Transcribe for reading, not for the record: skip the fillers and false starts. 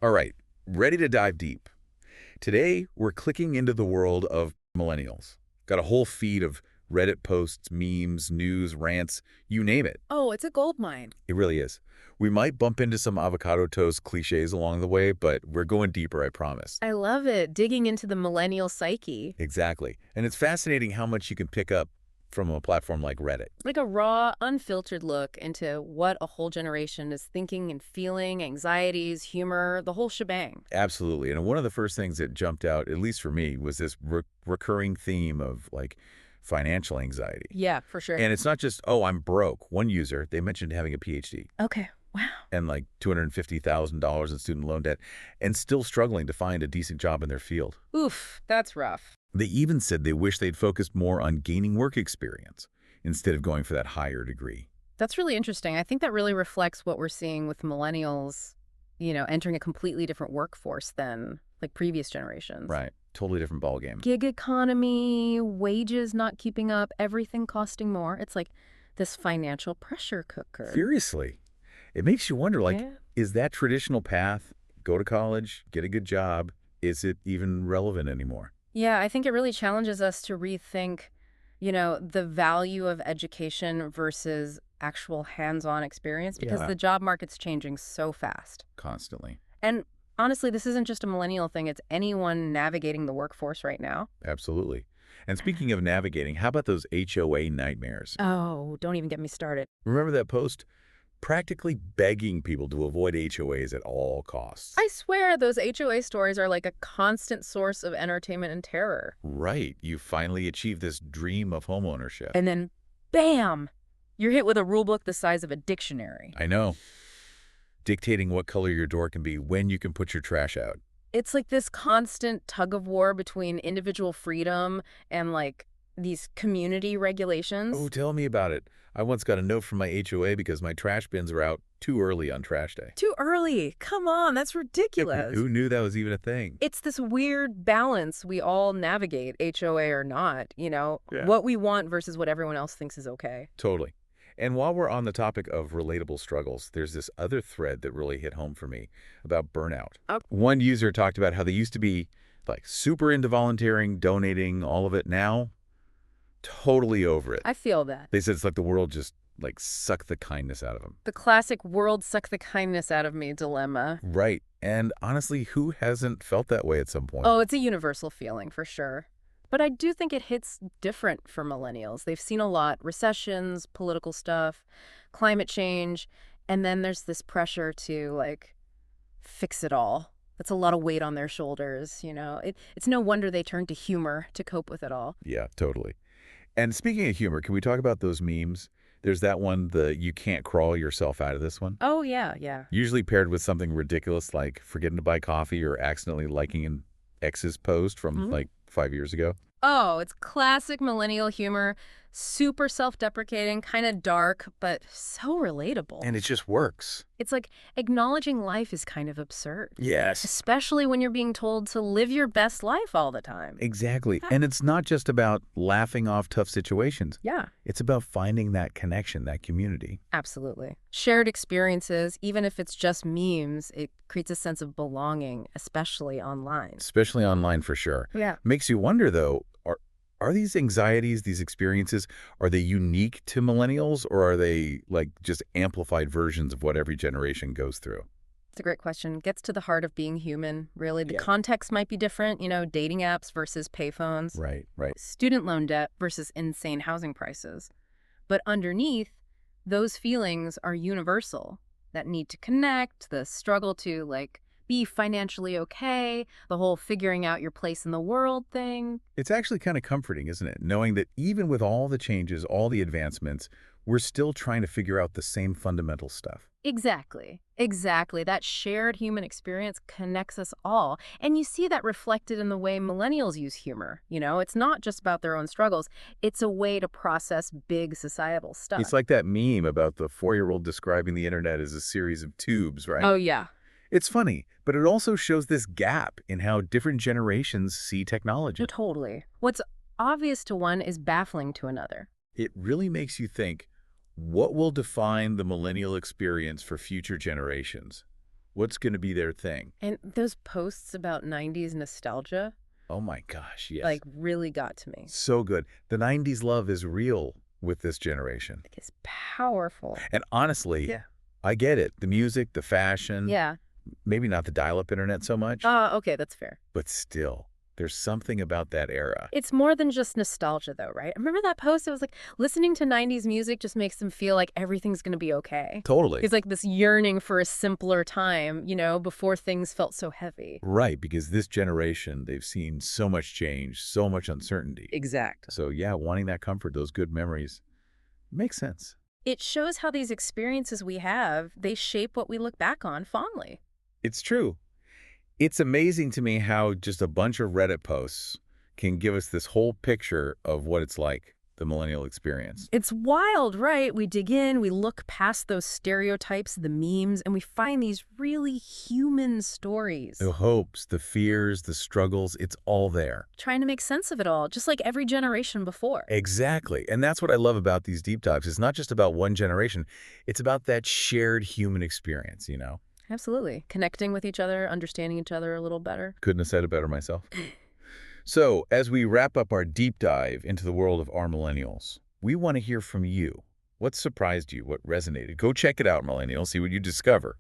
All right, ready to dive deep. Today, we're clicking into the world of millennials. Got a whole feed of Reddit posts, memes, news, rants, you name it. Oh, it's a gold mine. It really is. We might bump into some avocado toast cliches along the way, but we're going deeper, I promise. I love it, digging into the millennial psyche. Exactly. And it's fascinating how much you can pick up from a platform like Reddit. Like a raw, unfiltered look into what a whole generation is thinking and feeling, anxieties, humor, the whole shebang. Absolutely. And one of the first things that jumped out, at least for me, was this recurring theme of like financial anxiety. Yeah, for sure. And it's not just, oh, I'm broke. One user, they mentioned having a PhD Okay, wow. and like $250,000 in student loan debt and still struggling to find a decent job in their field. Oof, that's rough. They even said they wish they'd focused more on gaining work experience instead of going for that higher degree. That's really interesting. I think that really reflects what we're seeing with millennials, entering a completely different workforce than like previous generations. Right. Totally different ballgame. Gig economy, wages not keeping up, everything costing more. It's like this financial pressure cooker. Seriously. It makes you wonder, like, Yeah. is that traditional path, go to college, get a good job, is it even relevant anymore? Yeah, I think it really challenges us to rethink, the value of education versus actual hands-on experience because Yeah. the job market's changing so fast. Constantly. And honestly, this isn't just a millennial thing, it's anyone navigating the workforce right now. Absolutely. And speaking of navigating, how about those HOA nightmares? Oh, don't even get me started. Remember that post? Practically begging people to avoid HOAs at all costs. I swear those HOA stories are like a constant source of entertainment and terror. Right. You finally achieved this dream of homeownership. And then, bam, you're hit with a rule book the size of a dictionary. I know. Dictating what color your door can be, when you can put your trash out. It's like this constant tug of war between individual freedom and like these community regulations. Oh, tell me about it. I once got a note from my HOA because my trash bins are out too early on trash day. Too early. Come on, that's ridiculous. Who knew that was even a thing? It's this weird balance we all navigate, HOA or not, Yeah. what we want versus what everyone else thinks is okay. Totally. And while we're on the topic of relatable struggles, there's this other thread that really hit home for me about burnout. Oh. One user talked about how they used to be like super into volunteering, donating, all of it. Now, totally over it. I feel that. They said it's like the world just like sucked the kindness out of them. The classic world suck the kindness out of me dilemma. Right. And honestly, who hasn't felt that way at some point? Oh, it's a universal feeling for sure. But I do think it hits different for millennials. They've seen a lot, recessions, political stuff, climate change, and then there's this pressure to like fix it all. That's a lot of weight on their shoulders. It's no wonder they turn to humor to cope with it all. Yeah, totally. And speaking of humor, can we talk about those memes? There's that one, the you can't crawl yourself out of this one. Oh, yeah, yeah. Usually paired with something ridiculous like forgetting to buy coffee or accidentally liking an ex's post from like 5 years ago. Oh, it's classic millennial humor, super self-deprecating, kind of dark, but so relatable. And it just works. It's like acknowledging life is kind of absurd, Yes. especially when you're being told to live your best life all the time. Exactly. And it's not just about laughing off tough situations. Yeah, It's about finding that connection, that community. absolutely. Shared experiences, even if it's just memes, it creates a sense of belonging, especially online. Especially online for sure. Yeah. Makes you wonder though, are these anxieties, these experiences, are they unique to millennials or are they like just amplified versions of what every generation goes through? It's a great question. Gets to the heart of being human, really. The Yeah. context might be different, dating apps versus payphones. Right, right. Student loan debt versus insane housing prices. But underneath, those feelings are universal. That need to connect, the struggle to, like, be financially okay, the whole figuring out your place in the world thing. It's actually kind of comforting, isn't it? Knowing that even with all the changes, all the advancements, we're still trying to figure out the same fundamental stuff. Exactly. Exactly. That shared human experience connects us all. And you see that reflected in the way millennials use humor. It's not just about their own struggles. It's a way to process big societal stuff. It's like that meme about the 4-year-old describing the internet as a series of tubes, right? Oh, yeah. It's funny, but it also shows this gap in how different generations see technology. No, totally. What's obvious to one is baffling to another. It really makes you think, what will define the millennial experience for future generations? What's going to be their thing? And those posts about 90s nostalgia, Oh my gosh, yes. like, really got to me. So good. The 90s love is real with this generation. It's powerful. And honestly, Yeah. I get it. The music, the fashion, Yeah. maybe not the dial-up internet so much, Okay, that's fair. but still, there's something about that era. It's more than just nostalgia, though, right? Remember that post? It was like, listening to 90s music just makes them feel like everything's going to be okay. Totally. It's like this yearning for a simpler time, before things felt so heavy. Right, because this generation, they've seen so much change, so much uncertainty. Exactly. So yeah, wanting that comfort, those good memories, makes sense. It shows how these experiences we have, they shape what we look back on fondly. It's true. It's amazing to me how just a bunch of Reddit posts can give us this whole picture of what it's like, the millennial experience. It's wild, right? We dig in, we look past those stereotypes, the memes, and we find these really human stories. The hopes, the fears, the struggles, it's all there. Trying to make sense of it all, just like every generation before. Exactly. And that's what I love about these deep dives. It's not just about one generation. It's about that shared human experience, Absolutely. Connecting with each other, understanding each other a little better. Couldn't have said it better myself. So, as we wrap up our deep dive into the world of our millennials, we want to hear from you. What surprised you? What resonated? Go check it out, millennials. See what you discover.